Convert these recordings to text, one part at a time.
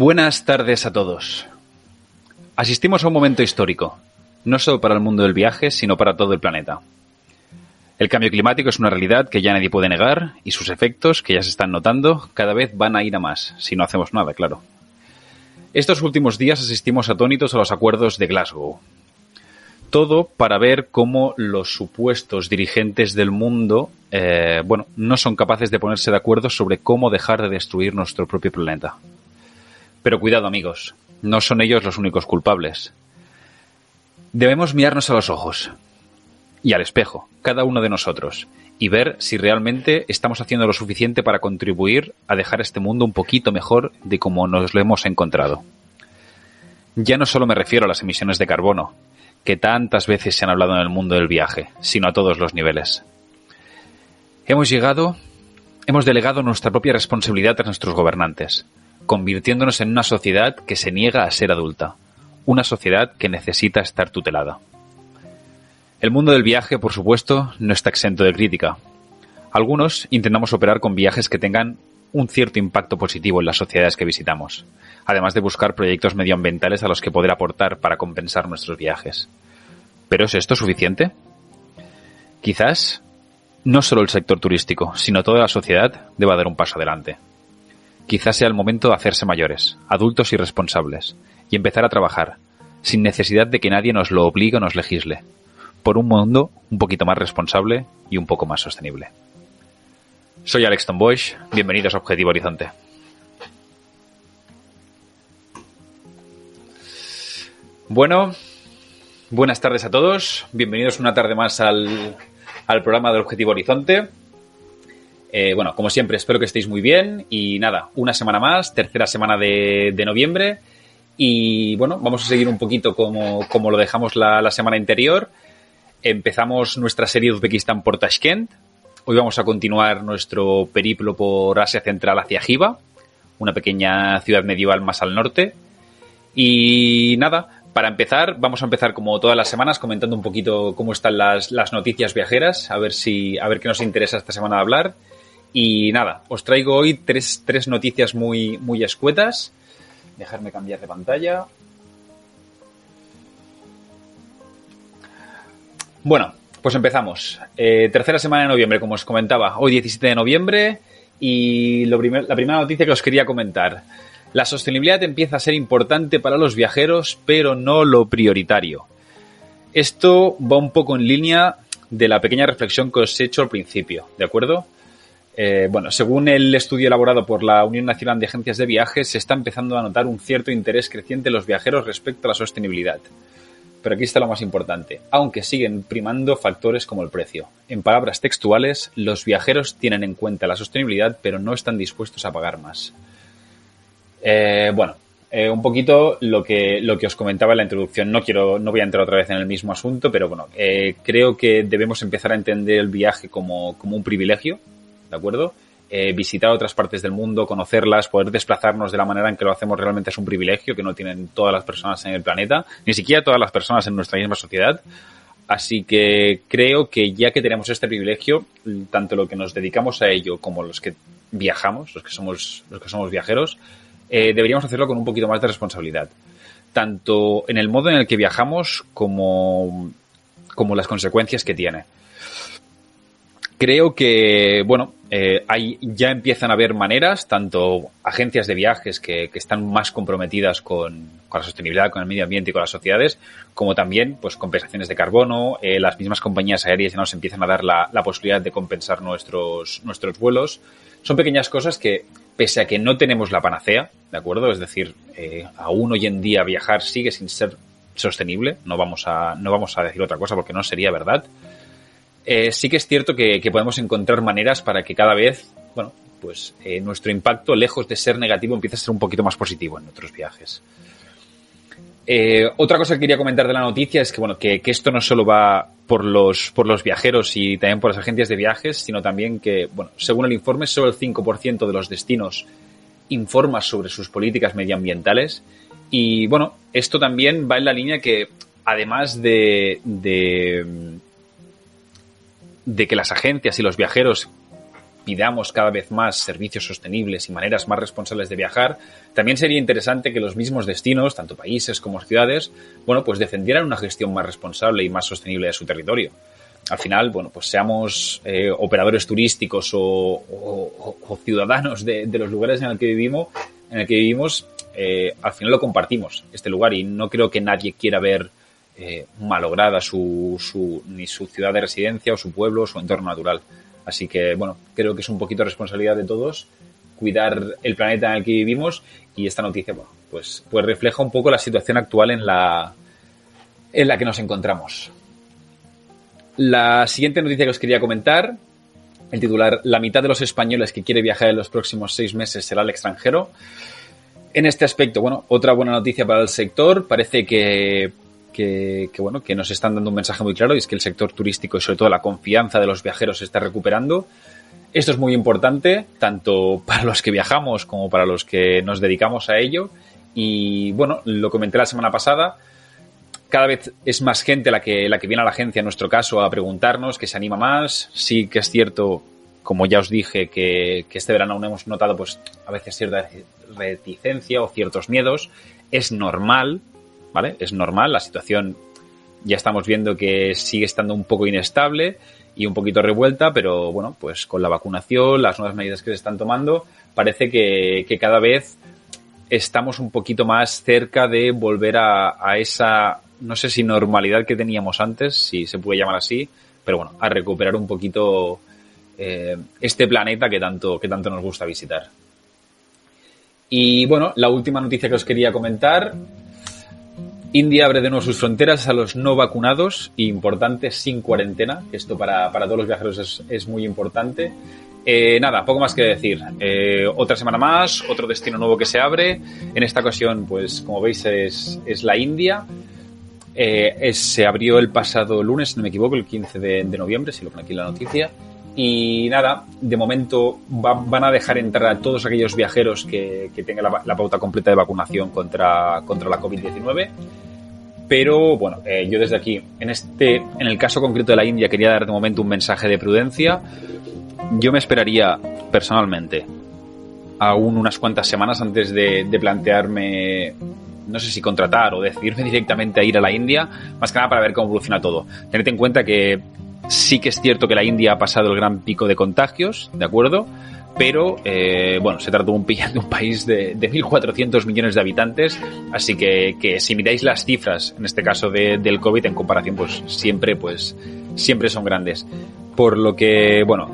Buenas tardes a todos. Asistimos a un momento histórico, no solo para el mundo del viaje, sino para todo el planeta. El cambio climático es una realidad que ya nadie puede negar y sus efectos, que ya se están notando, cada vez van a ir a más, si no hacemos nada, claro. Estos últimos días asistimos atónitos a los acuerdos de Glasgow. Todo para ver cómo los supuestos dirigentes del mundo, no son capaces de ponerse de acuerdo sobre cómo dejar de destruir nuestro propio planeta. Pero cuidado, amigos, no son ellos los únicos culpables. Debemos mirarnos a los ojos y al espejo, cada uno de nosotros, y ver si realmente estamos haciendo lo suficiente para contribuir a dejar este mundo un poquito mejor de como nos lo hemos encontrado. Ya no solo me refiero a las emisiones de carbono, que tantas veces se han hablado en el mundo del viaje, sino a todos los niveles. Hemos delegado nuestra propia responsabilidad a nuestros gobernantes, convirtiéndonos en una sociedad que se niega a ser adulta, una sociedad que necesita estar tutelada. El mundo del viaje, por supuesto, no está exento de crítica. Algunos intentamos operar con viajes que tengan un cierto impacto positivo en las sociedades que visitamos, además de buscar proyectos medioambientales a los que poder aportar para compensar nuestros viajes. ¿Pero es esto suficiente? Quizás no solo el sector turístico, sino toda la sociedad deba dar un paso adelante. Quizás sea el momento de hacerse mayores, adultos y responsables, y empezar a trabajar, sin necesidad de que nadie nos lo obligue o nos legisle, por un mundo un poquito más responsable y un poco más sostenible. Soy Alex Tomboix, bienvenidos a Objetivo Horizonte. Bueno, buenas tardes a todos, bienvenidos una tarde más al programa del Objetivo Horizonte. Como siempre, espero que estéis muy bien y nada, una semana más, tercera semana de noviembre y bueno, vamos a seguir un poquito como lo dejamos la semana anterior. Empezamos nuestra serie de Uzbekistán por Tashkent. Hoy vamos a continuar nuestro periplo por Asia Central hacia Jiva, una pequeña ciudad medieval más al norte. Y nada, para empezar, vamos a empezar como todas las semanas comentando un poquito cómo están las noticias viajeras, a ver qué nos interesa esta semana de hablar. Y nada, os traigo hoy tres noticias muy, muy escuetas. Dejarme cambiar de pantalla. Bueno, pues empezamos. Tercera semana de noviembre, como os comentaba, hoy 17 de noviembre. Y la primera noticia que os quería comentar. La sostenibilidad empieza a ser importante para los viajeros, pero no lo prioritario. Esto va un poco en línea de la pequeña reflexión que os he hecho al principio, ¿de acuerdo? Según el estudio elaborado por la Unión Nacional de Agencias de Viajes, se está empezando a notar un cierto interés creciente en los viajeros respecto a la sostenibilidad. Pero aquí está lo más importante, aunque siguen primando factores como el precio. En palabras textuales, los viajeros tienen en cuenta la sostenibilidad, pero no están dispuestos a pagar más. Un poquito lo que os comentaba en la introducción. No voy a entrar otra vez en el mismo asunto, pero creo que debemos empezar a entender el viaje como un privilegio, ¿de acuerdo? Visitar otras partes del mundo, conocerlas, poder desplazarnos de la manera en que lo hacemos realmente es un privilegio que no tienen todas las personas en el planeta, ni siquiera todas las personas en nuestra misma sociedad. Así que creo que ya que tenemos este privilegio, tanto lo que nos dedicamos a ello como los que viajamos, los que somos viajeros, deberíamos hacerlo con un poquito más de responsabilidad. Tanto en el modo en el que viajamos como las consecuencias que tiene. Creo que, ya empiezan a haber maneras, tanto agencias de viajes que están más comprometidas con la sostenibilidad, con el medio ambiente y con las sociedades, como también pues compensaciones de carbono. Las mismas compañías aéreas ya nos empiezan a dar la posibilidad de compensar nuestros vuelos. Son pequeñas cosas que, pese a que no tenemos la panacea, ¿de acuerdo? Es decir, aún hoy en día viajar sigue sin ser sostenible, no vamos a decir otra cosa porque no sería verdad. Sí que es cierto que podemos encontrar maneras para que cada vez, nuestro impacto, lejos de ser negativo, empiece a ser un poquito más positivo en nuestros viajes. Otra cosa que quería comentar de la noticia es que esto no solo va por los viajeros y también por las agencias de viajes, sino también que, según el informe, solo el 5% de los destinos informa sobre sus políticas medioambientales. Y, esto también va en la línea que, además de que las agencias y los viajeros pidamos cada vez más servicios sostenibles y maneras más responsables de viajar, también sería interesante que los mismos destinos, tanto países como ciudades, bueno, pues defendieran una gestión más responsable y más sostenible de su territorio. Al final, bueno, pues seamos operadores turísticos o ciudadanos de los lugares en el que vivimos, al final lo compartimos, este lugar, y no creo que nadie quiera ver malograda ni su ciudad de residencia o su pueblo o su entorno natural. Así que, bueno, creo que es un poquito responsabilidad de todos cuidar el planeta en el que vivimos, y esta noticia, bueno, pues refleja un poco la situación actual en la que nos encontramos. La siguiente noticia que os quería comentar, el titular: la mitad de los españoles que quiere viajar en los próximos 6 meses será al extranjero. En este aspecto, bueno, otra buena noticia para el sector. Parece que nos están dando un mensaje muy claro, y es que el sector turístico y sobre todo la confianza de los viajeros se está recuperando. Esto es muy importante, tanto para los que viajamos como para los que nos dedicamos a ello. Y bueno, lo comenté la semana pasada, cada vez es más gente la que viene a la agencia, en nuestro caso, a preguntarnos, que se anima más. Sí que es cierto, como ya os dije, que este verano aún hemos notado pues a veces cierta reticencia o ciertos miedos. Es normal, ¿vale? Es normal, la situación ya estamos viendo que sigue estando un poco inestable y un poquito revuelta, pero bueno, pues con la vacunación, las nuevas medidas que se están tomando, parece que cada vez estamos un poquito más cerca de volver a esa, no sé si normalidad que teníamos antes, si se puede llamar así, pero bueno, a recuperar un poquito este planeta que tanto nos gusta visitar. Y bueno, la última noticia que os quería comentar: India abre de nuevo sus fronteras a los no vacunados, importante, sin cuarentena. Esto para todos los viajeros es muy importante. Nada, poco más que decir. Otra semana más, otro destino nuevo que se abre. En esta ocasión, pues como veis, es la India. Se abrió el pasado lunes, si no me equivoco, el 15 de noviembre, si lo pone aquí en la noticia. Y nada, de momento van a dejar entrar a todos aquellos viajeros que tengan la pauta completa de vacunación contra la COVID-19. Pero bueno, yo desde aquí, en el caso concreto de la India, quería dar de momento un mensaje de prudencia. Yo me esperaría personalmente aún unas cuantas semanas antes de plantearme, no sé si contratar o decidirme directamente a ir a la India, más que nada para ver cómo evoluciona todo. Tened en cuenta que sí que es cierto que la India ha pasado el gran pico de contagios, ¿de acuerdo? Pero, bueno, se trata de un país de 1.400 millones de habitantes, así que si miráis las cifras, en este caso del COVID, en comparación, pues siempre son grandes. Por lo que, bueno,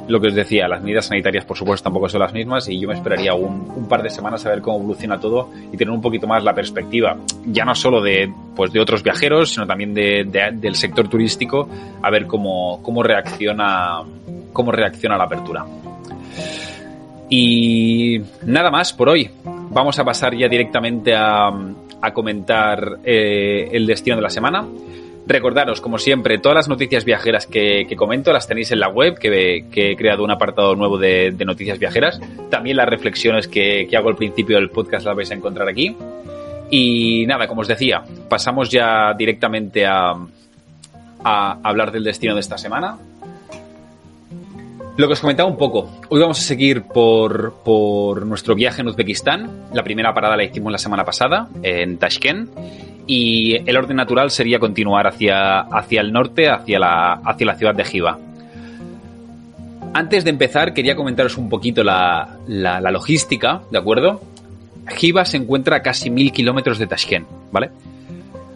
lo que os decía, las medidas sanitarias, por supuesto, tampoco son las mismas, y yo me esperaría un par de semanas a ver cómo evoluciona todo y tener un poquito más la perspectiva, ya no solo de otros viajeros, sino también del sector turístico, a ver cómo reacciona la apertura. Y nada más por hoy. Vamos a pasar ya directamente a comentar el destino de la semana. Recordaros, como siempre, todas las noticias viajeras que comento las tenéis en la web, que he creado un apartado nuevo de noticias viajeras. También las reflexiones que hago al principio del podcast las vais a encontrar aquí. Y nada, como os decía, pasamos ya directamente a hablar del destino de esta semana. Lo que os comentaba un poco, hoy vamos a seguir por nuestro viaje en Uzbekistán. La primera parada la hicimos la semana pasada, en Tashkent, y el orden natural sería continuar hacia el norte, hacia la ciudad de Khiva. Antes de empezar, quería comentaros un poquito la logística, ¿de acuerdo? Khiva se encuentra a casi 1.000 kilómetros de Tashkent, ¿vale?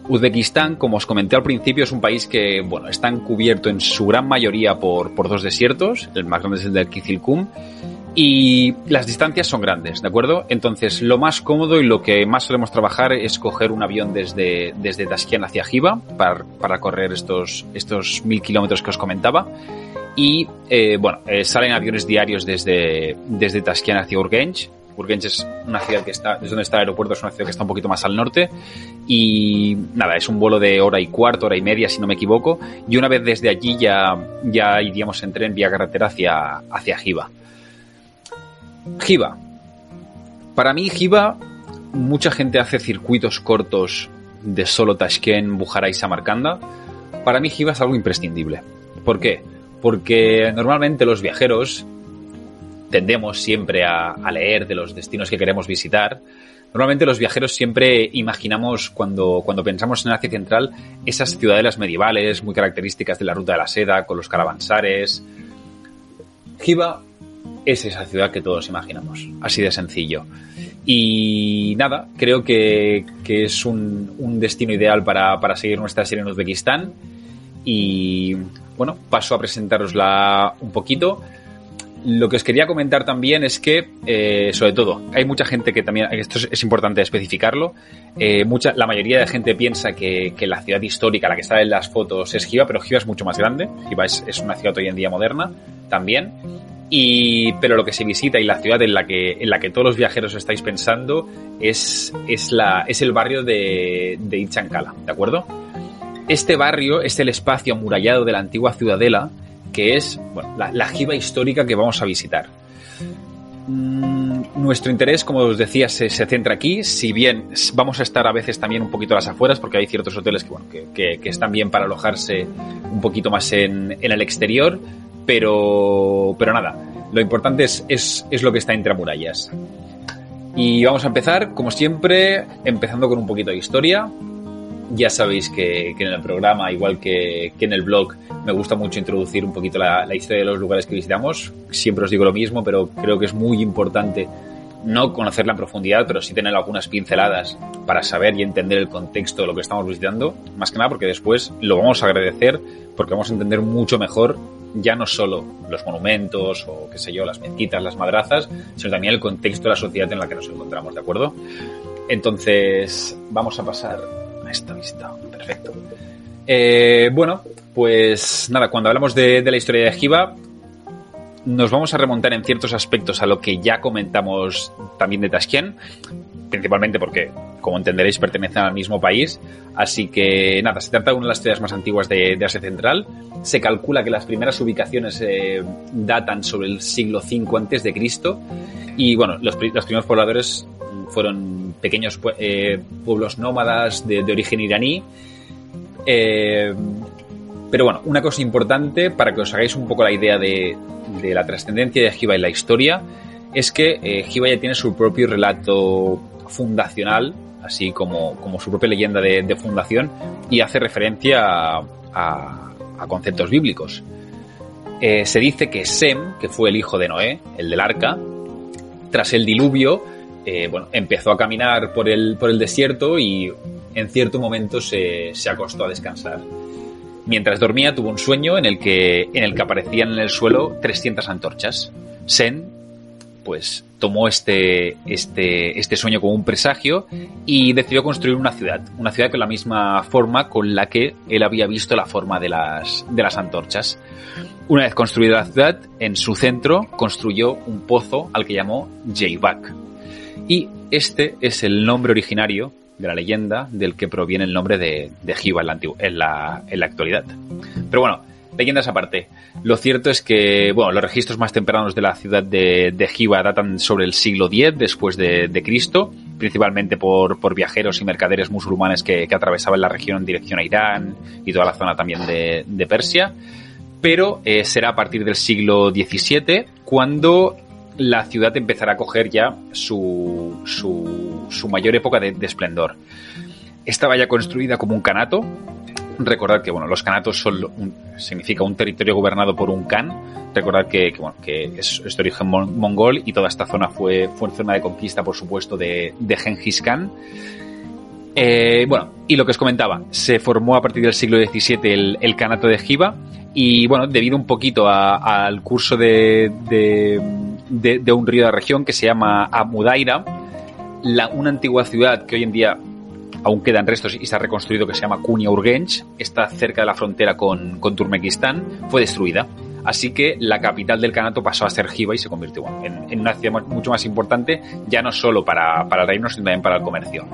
Uzbekistán, como os comenté al principio, es un país que, bueno, está cubierto en su gran mayoría por dos desiertos. El más grande es el del Kizilkum, y las distancias son grandes, ¿de acuerdo? Entonces, lo más cómodo y lo que más solemos trabajar es coger un avión desde Tashkent hacia Khiva para correr estos 1.000 kilómetros que os comentaba. Y, salen aviones diarios desde Tashkent hacia Urgench. Urgench es una ciudad es donde está el aeropuerto, es una ciudad que está un poquito más al norte, y nada, es un vuelo de hora y cuarto, hora y media, si no me equivoco, y una vez desde allí ya iríamos en tren vía carretera hacia Khiva. Khiva. Para mí, Khiva, mucha gente hace circuitos cortos de solo Tashkent, Bujara y Samarcanda. Para mí, Khiva es algo imprescindible. ¿Por qué? Porque normalmente los viajeros tendemos siempre a leer de los destinos que queremos visitar, normalmente los viajeros siempre imaginamos, cuando pensamos en Asia Central, esas ciudadelas medievales muy características de la Ruta de la Seda, con los caravansares. Giva es esa ciudad que todos imaginamos, así de sencillo. Y nada, creo que es un destino ideal para seguir nuestra serie en Uzbekistán. Y bueno, paso a presentárosla un poquito. Lo que os quería comentar también es que, sobre todo, hay mucha gente que también, esto es importante especificarlo, la mayoría de gente piensa que la ciudad histórica, la que está en las fotos, es Giva, pero Giva es mucho más grande. Giva es una ciudad hoy en día moderna también. Pero lo que se visita y la ciudad en la que todos los viajeros estáis pensando es el barrio de Itxankala, ¿de acuerdo? Este barrio es el espacio amurallado de la antigua ciudadela, que es la Giva histórica que vamos a visitar. Nuestro interés, como os decía, se centra aquí, si bien vamos a estar a veces también un poquito a las afueras, porque hay ciertos hoteles que están bien para alojarse un poquito más en el exterior, pero nada, lo importante es lo que está entre murallas. Y vamos a empezar, como siempre, empezando con un poquito de historia. Ya sabéis que en el programa, igual que en el blog, me gusta mucho introducir un poquito la historia de los lugares que visitamos. Siempre os digo lo mismo, pero creo que es muy importante no conocerla en profundidad, pero sí tener algunas pinceladas para saber y entender el contexto de lo que estamos visitando. Más que nada porque después lo vamos a agradecer, porque vamos a entender mucho mejor ya no solo los monumentos o, qué sé yo, las mezquitas, las madrazas, sino también el contexto de la sociedad en la que nos encontramos, ¿de acuerdo? Entonces, vamos a pasar a esta vista. Perfecto. Bueno, pues nada, cuando hablamos de la historia de Giva, nos vamos a remontar en ciertos aspectos a lo que ya comentamos también de Tashkent, principalmente porque, como entenderéis, pertenecen al mismo país. Así que nada, se trata de una de las ciudades más antiguas de Asia Central. Se calcula que las primeras ubicaciones datan sobre el siglo V a.C. Y bueno, los primeros pobladores fueron pequeños pueblos nómadas de origen iraní. Pero bueno, una cosa importante para que os hagáis un poco la idea de la trascendencia de Giva en la historia es que Giva ya tiene su propio relato fundacional, así como su propia leyenda de fundación, y hace referencia a conceptos bíblicos. Se dice que Sem, que fue el hijo de Noé, el del arca, tras el diluvio, empezó a caminar por el desierto y en cierto momento se acostó a descansar. Mientras dormía tuvo un sueño en el que aparecían en el suelo 300 antorchas. Sem, pues, tomó este sueño como un presagio y decidió construir una ciudad con la misma forma con la que él había visto la forma de las antorchas. Una vez construida la ciudad, en su centro construyó un pozo al que llamó Jayvak. Y este es el nombre originario de la leyenda del que proviene el nombre de Giva en la actualidad. Pero bueno, leyendas aparte. Lo cierto es que los registros más tempranos de la ciudad de Giva datan sobre el siglo X después de Cristo, principalmente por viajeros y mercaderes musulmanes que atravesaban la región en dirección a Irán y toda la zona también de Persia. Pero será a partir del siglo XVII cuando la ciudad empezará a coger ya su mayor época de esplendor. Estaba ya construida como un kanato. Recordad que los kanatos significa un territorio gobernado por un khan. Recordad que es de origen mongol y toda esta zona fue zona de conquista, por supuesto, de Genghis Khan. Y lo que os comentaba, se formó a partir del siglo XVII el kanato de Giva y debido un poquito al curso de un río de la región que se llama Amudaira, una antigua ciudad que hoy en día aún quedan restos y se ha reconstruido, que se llama Kunia-Urgench, está cerca de la frontera con Turkmenistán, fue destruida. Así que la capital del Kanato pasó a ser Giva y se convirtió en una ciudad mucho más importante, ya no solo para el reino, sino también para el comercio.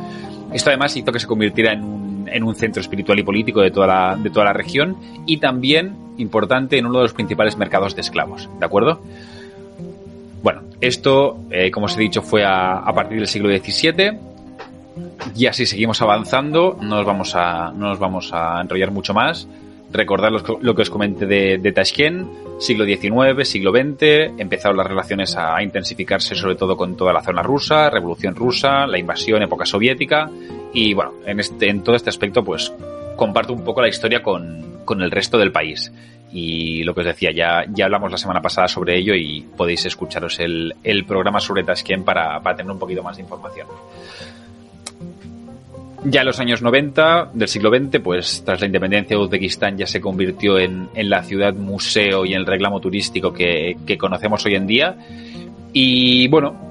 Esto además hizo que se convirtiera en un centro espiritual y político de toda la región y también, importante, en uno de los principales mercados de esclavos, ¿de acuerdo? Bueno, esto, como os he dicho, fue a partir del siglo XVII. Y así seguimos avanzando, no nos vamos a enrollar mucho más. recordar lo que os comenté de Tashkent, siglo XIX, siglo XX, empezaron las relaciones a intensificarse sobre todo con toda la zona rusa, Revolución Rusa, la invasión, época soviética, y bueno, en todo este aspecto pues comparto un poco la historia con el resto del país. Y lo que os decía, ya hablamos la semana pasada sobre ello y podéis escucharos el programa sobre Tashkent para tener un poquito más de información. Ya en los años 90 del siglo XX, pues tras la independencia de Uzbekistán ya se convirtió en la ciudad museo y en el reclamo turístico que conocemos hoy en día. Y bueno,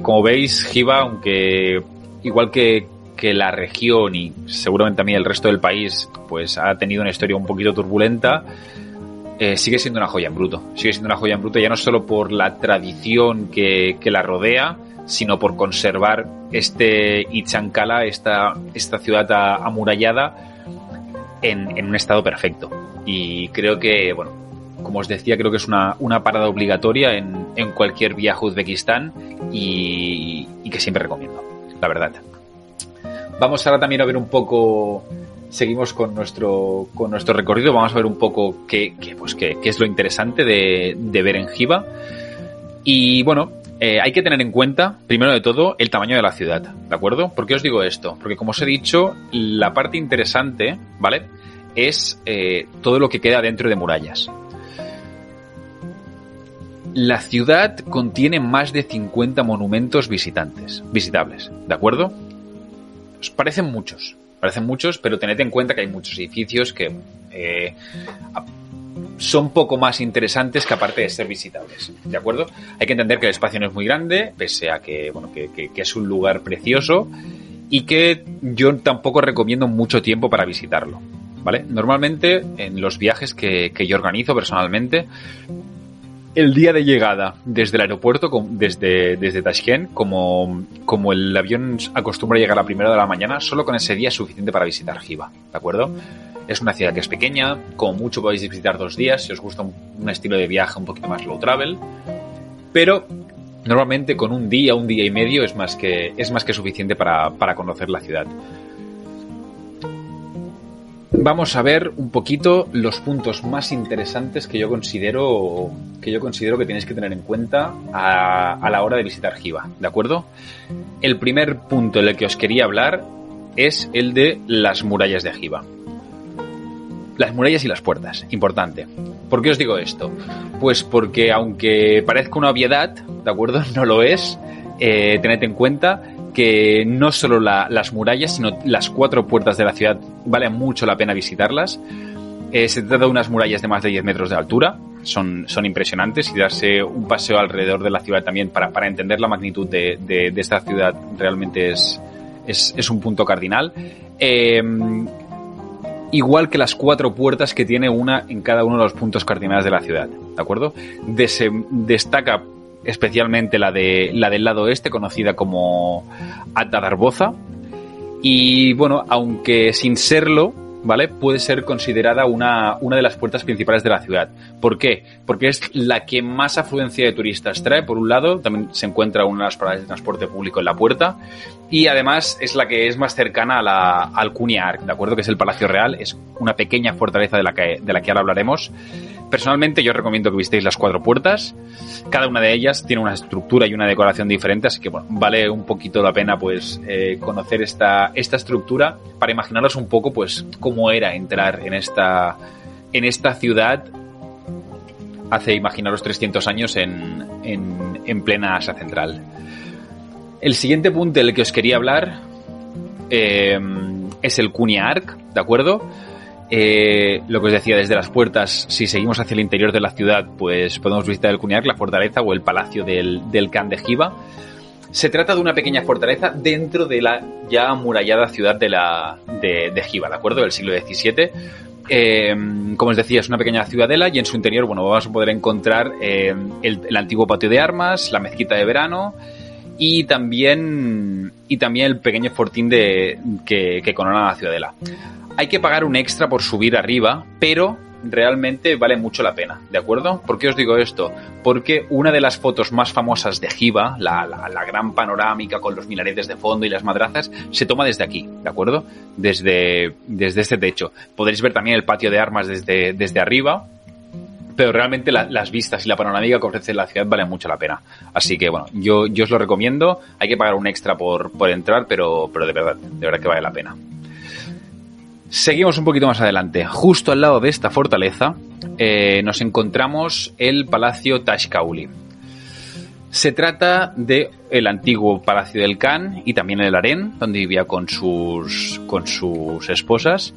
como veis, Xiva, aunque igual que la región y seguramente también el resto del país pues ha tenido una historia un poquito turbulenta, sigue siendo una joya en bruto. Sigue siendo una joya en bruto ya no solo por la tradición que la rodea, sino por conservar Ichan-Kala, esta ciudad amurallada en un estado perfecto. Y creo que, bueno, como os decía, creo que es una parada obligatoria en cualquier viaje a Uzbekistán y que siempre recomiendo, la verdad. Vamos ahora también a ver un poco, seguimos con nuestro recorrido, vamos a ver un poco qué es lo interesante de ver en Xiva. Y bueno, hay que tener en cuenta, primero de todo, el tamaño de la ciudad, ¿de acuerdo? ¿Por qué os digo esto? Porque como os he dicho, la parte interesante, ¿vale?, es todo lo que queda dentro de murallas. La ciudad contiene más de 50 monumentos visitables, ¿de acuerdo? Os parecen muchos, pero tened en cuenta que hay muchos edificios que son poco más interesantes que aparte de ser visitables, ¿de acuerdo? Hay que entender que el espacio no es muy grande, pese a que, bueno, que es un lugar precioso y que yo tampoco recomiendo mucho tiempo para visitarlo, ¿vale? Normalmente, en los viajes que yo organizo personalmente, el día de llegada desde el aeropuerto, desde Tashkent, como el avión acostumbra llegar a la 1:00 de la mañana, solo con ese día es suficiente para visitar Xiva, ¿de acuerdo? Es una ciudad que es pequeña, como mucho podéis visitar 2 días si os gusta un estilo de viaje un poquito más low travel, pero normalmente con un día y medio es más que suficiente para conocer la ciudad. Vamos a ver un poquito los puntos más interesantes que yo considero que tenéis que tener en cuenta a la hora de visitar Xiva, ¿de acuerdo? El primer punto del que os quería hablar es el de las murallas de Xiva. Las murallas y las puertas, importante. ¿Por qué os digo esto? Pues porque aunque parezca una obviedad, ¿de acuerdo? No lo es. Tened en cuenta que no solo las murallas, sino las 4 puertas de la ciudad vale mucho la pena visitarlas. Se trata de unas murallas de más de 10 metros de altura, son impresionantes, y darse un paseo alrededor de la ciudad también para entender la magnitud de esta ciudad realmente es un punto cardinal. Igual que las 4 puertas que tiene una en cada uno de los puntos cardinales de la ciudad, ¿de acuerdo? Destaca especialmente la del lado este, conocida como Ata Darboza, y bueno, aunque sin serlo, ¿vale?, puede ser considerada una de las puertas principales de la ciudad. ¿Por qué? Porque es la que más afluencia de turistas trae, por un lado, también se encuentra una de las paradas de transporte público en la puerta, y además es la que es más cercana al Kunia Ark, ¿de acuerdo?, que es el Palacio Real, es una pequeña fortaleza de la que ahora hablaremos. Personalmente yo os recomiendo que visitéis las 4 puertas. Cada una de ellas tiene una estructura y una decoración diferente, así que bueno, vale un poquito la pena pues conocer esta estructura para imaginaros un poco pues cómo era entrar en esta ciudad hace, imaginaros, 300 años en plena Asia Central. El siguiente punto del que os quería hablar es el Kunia Ark, ¿de acuerdo? Lo que os decía, desde las puertas, si seguimos hacia el interior de la ciudad, pues podemos visitar el Kunia Ark, la fortaleza o el palacio del Khan de Xiva. Se trata de una pequeña fortaleza dentro de la ya amurallada ciudad de Xiva, ¿de acuerdo?, del siglo XVII. Como os decía, es una pequeña ciudadela y en su interior, bueno, vamos a poder encontrar el antiguo patio de armas, la mezquita de verano y también el pequeño fortín que corona la ciudadela. Hay que pagar un extra por subir arriba, pero realmente vale mucho la pena, ¿de acuerdo? ¿Por qué os digo esto? Porque una de las fotos más famosas de Giva, la gran panorámica con los minaretes de fondo y las madrazas, se toma desde aquí, ¿de acuerdo? Desde este techo. Podréis ver también el patio de armas desde arriba, pero realmente las vistas y la panorámica que ofrece la ciudad valen mucho la pena. Así que, bueno, yo os lo recomiendo. Hay que pagar un extra por entrar, pero de verdad que vale la pena. Seguimos un poquito más adelante. Justo al lado de esta fortaleza nos encontramos el Palacio Tashkauli. Se trata de el antiguo Palacio del Khan y también el harén, donde vivía con sus esposas.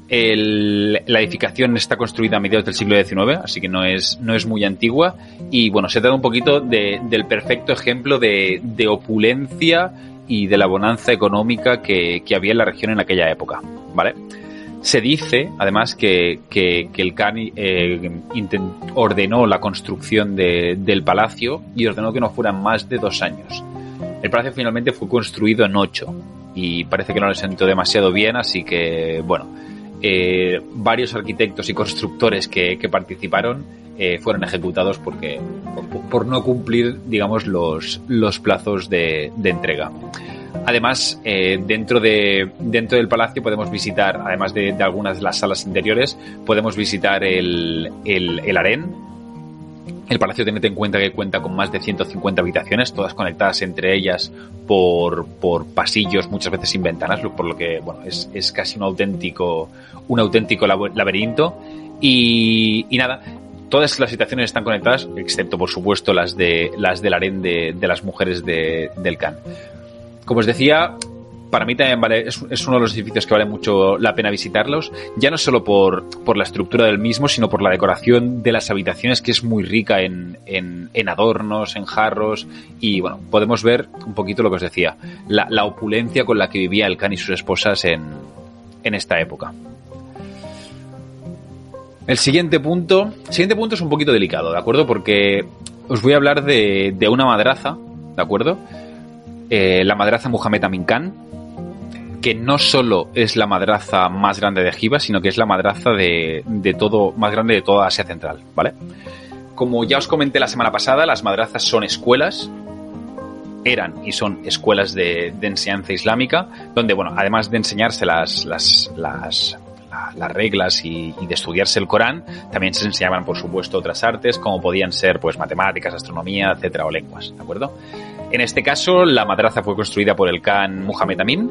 La edificación está construida a mediados del siglo XIX, así que no es muy antigua. Y bueno, se trata un poquito del perfecto ejemplo de opulencia y de la bonanza económica que había en la región en aquella época, ¿vale? Se dice, además, que el Khan ordenó la construcción del palacio y ordenó que no fueran más de 2 años. El palacio finalmente fue construido en 8 y parece que no le sentó demasiado bien, así que, bueno, varios arquitectos y constructores que participaron fueron ejecutados por no cumplir, digamos, los plazos de entrega. Además, dentro del palacio podemos visitar, además de algunas de las salas interiores, podemos visitar el harén. El palacio, tened en cuenta que cuenta con más de 150 habitaciones, todas conectadas entre ellas por pasillos, muchas veces sin ventanas, por lo que, bueno, es casi un auténtico laberinto. Y nada, todas las habitaciones están conectadas, excepto, por supuesto, las del harén de las mujeres del Khan. Como os decía, para mí también es uno de los edificios que vale mucho la pena visitarlos, ya no solo por la estructura del mismo, sino por la decoración de las habitaciones, que es muy rica en adornos, en jarros, y bueno, podemos ver un poquito lo que os decía, la opulencia con la que vivía el Khan y sus esposas en esta época. El siguiente punto es un poquito delicado, ¿de acuerdo? Porque os voy a hablar de una madraza, ¿de acuerdo? La madraza Muhammad Amin Khan, que no solo es la madraza más grande de Giva, sino que es la madraza más grande de toda Asia Central, ¿vale? Como ya os comenté la semana pasada, las madrazas son escuelas, eran y son escuelas de enseñanza islámica, donde, bueno, además de enseñarse las reglas y de estudiarse el Corán, también se enseñaban, por supuesto, otras artes, como podían ser, pues, matemáticas, astronomía, etcétera, o lenguas, ¿de acuerdo? En este caso, la madraza fue construida por el Khan Muhammad Amin,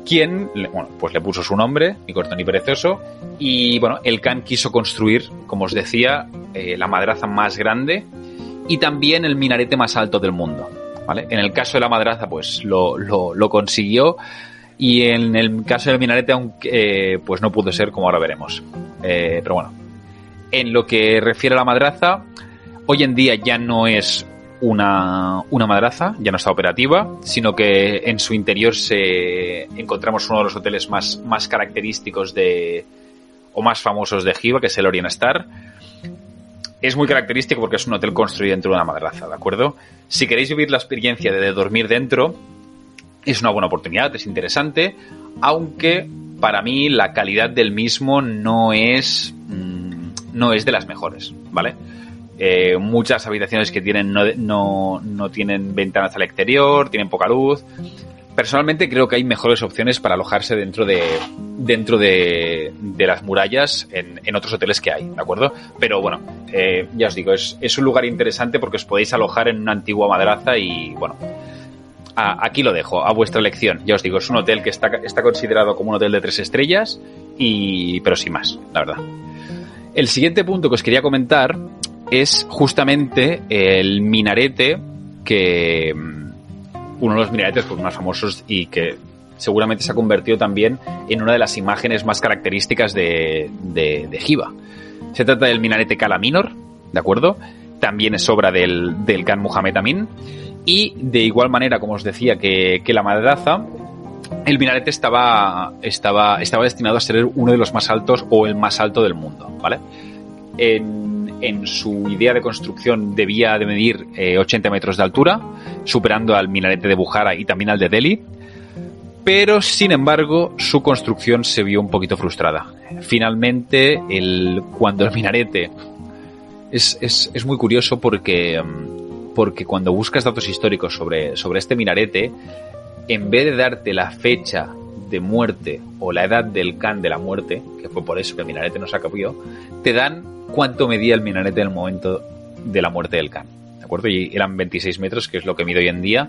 quien, bueno, pues le puso su nombre, ni corto ni perezoso, y bueno, el Khan quiso construir, como os decía, la madraza más grande y también el minarete más alto del mundo, ¿vale? En el caso de la madraza, pues lo consiguió, y en el caso del minarete, aunque pues no pudo ser, como ahora veremos. Pero bueno, en lo que refiere a la madraza, hoy en día ya no es una madraza, ya no está operativa, sino que en su interior encontramos uno de los hoteles más característicos o más famosos de Giva, que es el Orient Star. Es muy característico porque es un hotel construido dentro de una madraza, ¿de acuerdo? Si queréis vivir la experiencia de dormir dentro, es una buena oportunidad, es interesante, aunque para mí la calidad del mismo no es de las mejores, ¿vale? Muchas habitaciones que tienen no tienen ventanas al exterior, tienen poca luz. Personalmente creo que hay mejores opciones para alojarse dentro de las murallas en otros hoteles que hay, ¿de acuerdo? Pero bueno, ya os digo, es un lugar interesante porque os podéis alojar en una antigua madraza y bueno, aquí lo dejo, a vuestra elección. Ya os digo, es un hotel que está considerado como un hotel de 3 estrellas, pero sin más, la verdad. El siguiente punto que os quería comentar es justamente el minarete, que uno de los minaretes pues, más famosos y que seguramente se ha convertido también en una de las imágenes más características de Giva. Se trata del minarete Kala Minor, ¿de acuerdo? También es obra del Khan Muhammad Amin. Y de igual manera, como os decía, que la madraza, el minarete estaba destinado a ser uno de los más altos o el más alto del mundo, ¿vale? En su idea de construcción debía de medir 80 metros de altura, superando al minarete de Bukhara y también al de Delhi. pero sin embargo su construcción se vio un poquito frustrada. Finalmente, cuando el minarete es muy curioso porque cuando buscas datos históricos sobre este minarete, en vez de darte la fecha de muerte o la edad del Khan de la muerte, que fue por eso que el minarete no se acabó, te dan cuánto medía el minarete en el momento de la muerte del Khan. ¿De acuerdo? Y eran 26 metros, que es lo que mide hoy en día,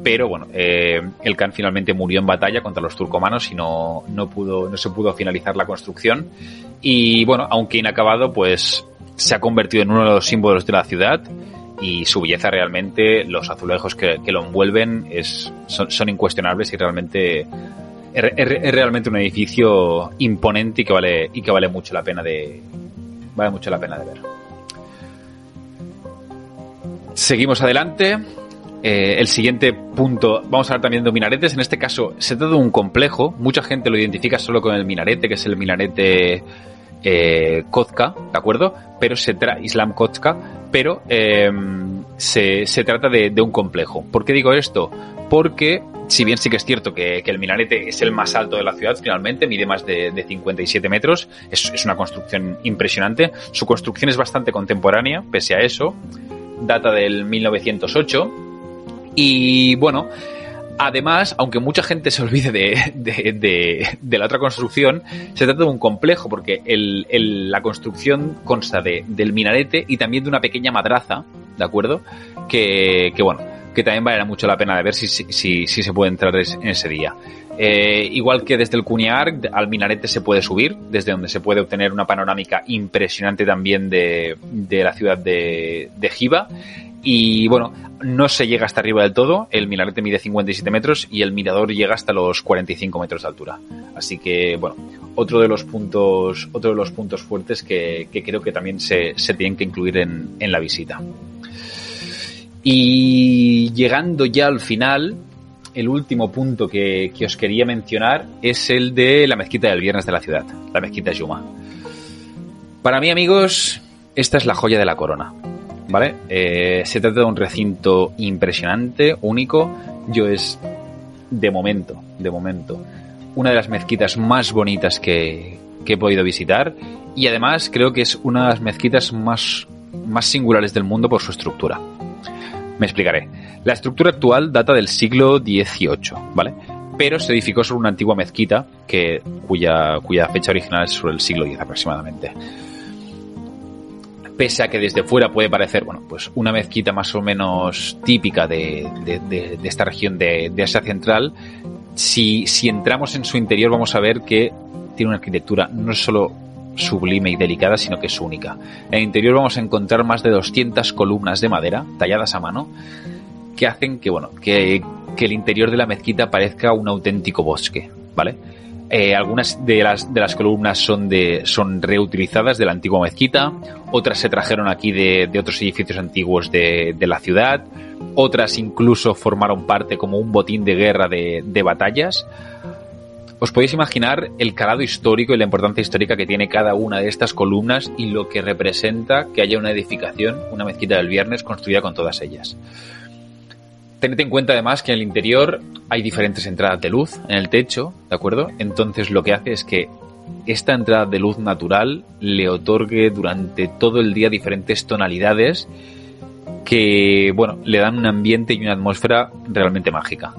pero bueno, el Khan finalmente murió en batalla contra los turcomanos y no se pudo finalizar la construcción. Y bueno, aunque inacabado, pues se ha convertido en uno de los símbolos de la ciudad, y su belleza realmente, los azulejos que lo envuelven son incuestionables y realmente es realmente un edificio imponente y que vale mucho la pena de ver. Seguimos adelante. El siguiente punto, vamos a hablar también de minaretes. En este caso se trata de un complejo. Mucha gente lo identifica solo con el minarete, que es el minarete Kozka, ¿de acuerdo? Pero Islam Kozka, pero se trata de un complejo. ¿Por qué digo esto? Porque si bien sí que es cierto que el minarete es el más alto de la ciudad, finalmente mide más de 57 metros, es una construcción impresionante. Su construcción es bastante contemporánea, pese a eso, data del 1908, y bueno, además, aunque mucha gente se olvide de la otra construcción, se trata de un complejo, porque la construcción consta del minarete y también de una pequeña madraza, ¿de acuerdo? Que bueno, que también vale mucho la pena de ver si se puede entrar en ese día. Igual que desde el Cunyar al minarete se puede subir, desde donde se puede obtener una panorámica impresionante también de la ciudad de Giva. Y bueno, no se llega hasta arriba del todo, el minarete mide 57 metros y el mirador llega hasta los 45 metros de altura. Así que bueno, otro de los puntos fuertes que creo que también se tienen que incluir en la visita. Y llegando ya al final, el último punto que os quería mencionar es el de la mezquita del viernes de la ciudad, la mezquita Juma. Para mí, amigos, esta es la joya de la corona, ¿vale? Se trata de un recinto impresionante, único. Es, de momento, una de las mezquitas más bonitas que he podido visitar, y además creo que es una de las mezquitas más singulares del mundo por su estructura. Me explicaré. La estructura actual data del siglo XVIII, ¿vale? Pero se edificó sobre una antigua mezquita cuya fecha original es sobre el siglo X aproximadamente. Pese a que desde fuera puede parecer, bueno, pues una mezquita más o menos típica de esta región de Asia Central, si entramos en su interior vamos a ver que tiene una arquitectura no solo sublime y delicada, sino que es única. En el interior vamos a encontrar más de 200 columnas de madera talladas a mano que hacen que el interior de la mezquita parezca un auténtico bosque, ¿vale? Algunas de las columnas son reutilizadas de la antigua mezquita, otras se trajeron aquí de otros edificios antiguos de la ciudad, otras incluso formaron parte como un botín de guerra de batallas. Os podéis imaginar el calado histórico y la importancia histórica que tiene cada una de estas columnas y lo que representa que haya una edificación, una mezquita del viernes construida con todas ellas. Tened en cuenta además que en el interior hay diferentes entradas de luz en el techo, ¿de acuerdo? Entonces lo que hace es que esta entrada de luz natural le otorgue durante todo el día diferentes tonalidades que, bueno, le dan un ambiente y una atmósfera realmente mágica.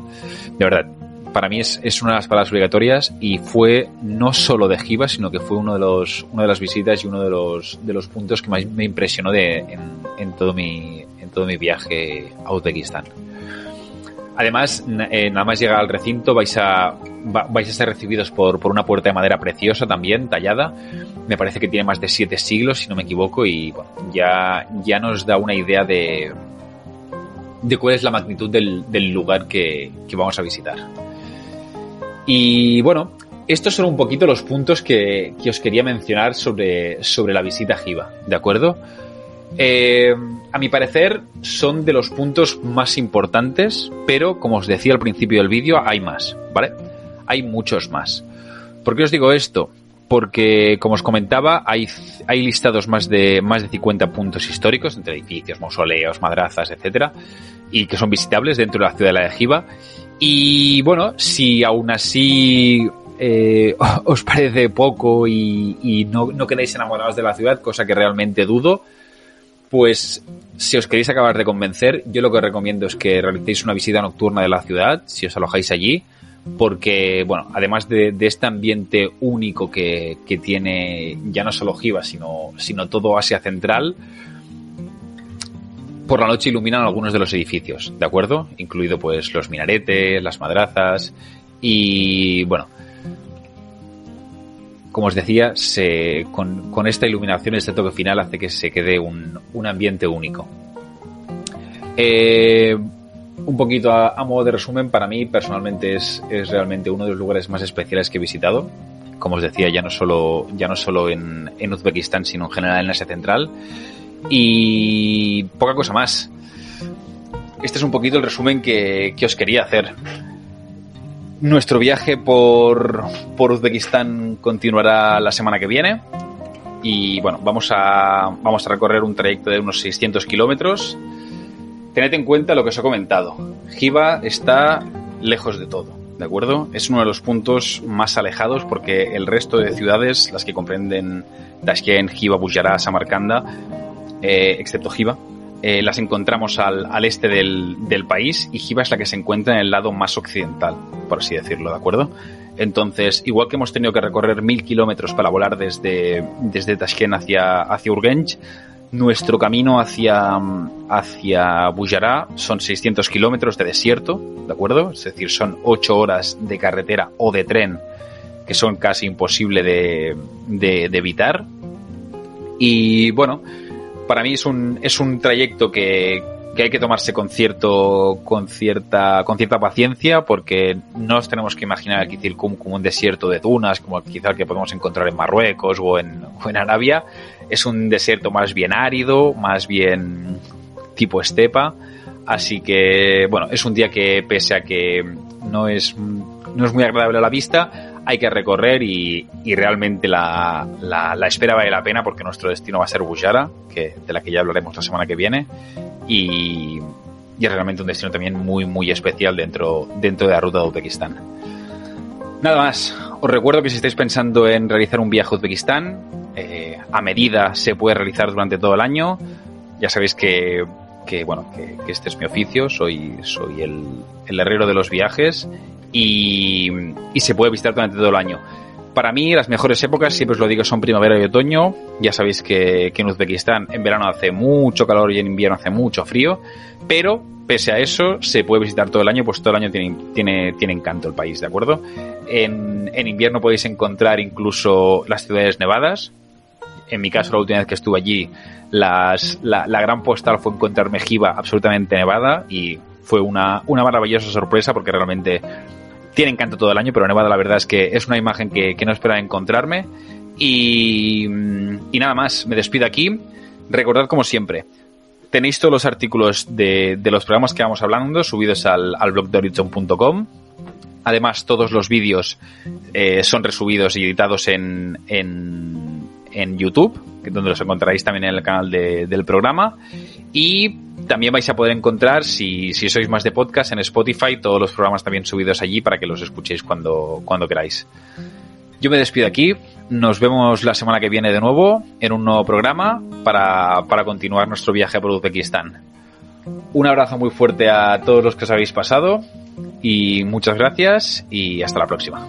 De verdad. Para mí es una de las paradas obligatorias y fue no solo de Giva, sino que fue una de las visitas y uno de los puntos que más me impresionó en todo mi viaje a Uzbekistán. Además, nada más llegar al recinto vais a ser recibidos por una puerta de madera preciosa también, tallada. Me parece que tiene más de 7 siglos, si no me equivoco, y bueno, ya nos da una idea de cuál es la magnitud del lugar que vamos a visitar. Y bueno, estos son un poquito los puntos que os quería mencionar sobre la visita a Giva, ¿de acuerdo? A mi parecer son de los puntos más importantes, pero como os decía al principio del vídeo, hay más, ¿vale? Hay muchos más. ¿Por qué os digo esto? Porque, como os comentaba, hay listados más de 50 puntos históricos entre edificios, mausoleos, madrazas, etcétera, y que son visitables dentro de la ciudad de Giva. Y bueno, si aún así os parece poco y no quedáis enamorados de la ciudad, cosa que realmente dudo, pues si os queréis acabar de convencer, yo lo que os recomiendo es que realicéis una visita nocturna de la ciudad, si os alojáis allí, porque, bueno, además de este ambiente único que tiene ya no solo Hiva, sino todo Asia Central, por la noche iluminan algunos de los edificios, ¿de acuerdo? Incluido pues los minaretes, las madrazas y, bueno, como os decía, con esta iluminación, este toque final hace que se quede un ambiente único. Un poquito a modo de resumen, para mí personalmente es realmente uno de los lugares más especiales que he visitado. Como os decía, ya no solo en Uzbekistán, sino en general en Asia Central. Y poca cosa más. Este es un poquito el resumen que os quería hacer. Nuestro viaje por Uzbekistán continuará la semana que viene. Y bueno, vamos a recorrer un trayecto de unos 600 kilómetros. Tened en cuenta lo que os he comentado. Hiva está lejos de todo, ¿de acuerdo? Es uno de los puntos más alejados porque el resto de ciudades, las que comprenden Tashkent, Hiva, Buyara, Samarcanda, excepto Hiva, las encontramos al este del país, y Hiva es la que se encuentra en el lado más occidental, por así decirlo, ¿de acuerdo? Entonces, igual que hemos tenido que recorrer 1000 kilómetros para volar desde Tashkent hacia Urgench, nuestro camino hacia Buyara son 600 kilómetros de desierto, ¿de acuerdo? Es decir, son 8 horas de carretera o de tren que son casi imposible de evitar. Y bueno, para mí es un trayecto que hay que tomarse con cierta paciencia, porque no nos tenemos que imaginar el Kizilkum como un desierto de dunas, como quizá el que podemos encontrar en Marruecos o en Arabia. Es un desierto más bien árido, más bien tipo estepa. Así que, bueno, es un día que, pese a que no es muy agradable a la vista, hay que recorrer y realmente la espera vale la pena, porque nuestro destino va a ser Buyara, de la que ya hablaremos la semana que viene, y es realmente un destino también muy muy especial dentro de la ruta de Uzbekistán. Nada más, os recuerdo que si estáis pensando en realizar un viaje a Uzbekistán, a medida se puede realizar durante todo el año. Ya sabéis que este es mi oficio, soy el herrero de los viajes, y se puede visitar durante todo el año. Para mí las mejores épocas, siempre os lo digo, son primavera y otoño. Ya sabéis que en Uzbekistán en verano hace mucho calor y en invierno hace mucho frío, pero pese a eso se puede visitar todo el año, pues todo el año tiene encanto el país, ¿de acuerdo? En invierno podéis encontrar incluso las ciudades nevadas. En mi caso, la última vez que estuve allí, la gran postal fue encontrarme Hiva absolutamente nevada, y fue una maravillosa sorpresa, porque realmente tiene encanto todo el año, pero nevada la verdad es que es una imagen que no esperaba encontrarme. Y nada más, me despido aquí. Recordad, como siempre, tenéis todos los artículos de los programas que vamos hablando subidos al blog de Horizon.com. Además, todos los vídeos son resubidos y editados en YouTube, donde los encontraréis también en el canal del programa. Y también vais a poder encontrar, si sois más de podcast, en Spotify, todos los programas también subidos allí para que los escuchéis cuando queráis. Yo me despido aquí. Nos vemos la semana que viene de nuevo en un nuevo programa para continuar nuestro viaje por Uzbekistán. Un abrazo muy fuerte a todos los que os habéis pasado, y muchas gracias, y hasta la próxima.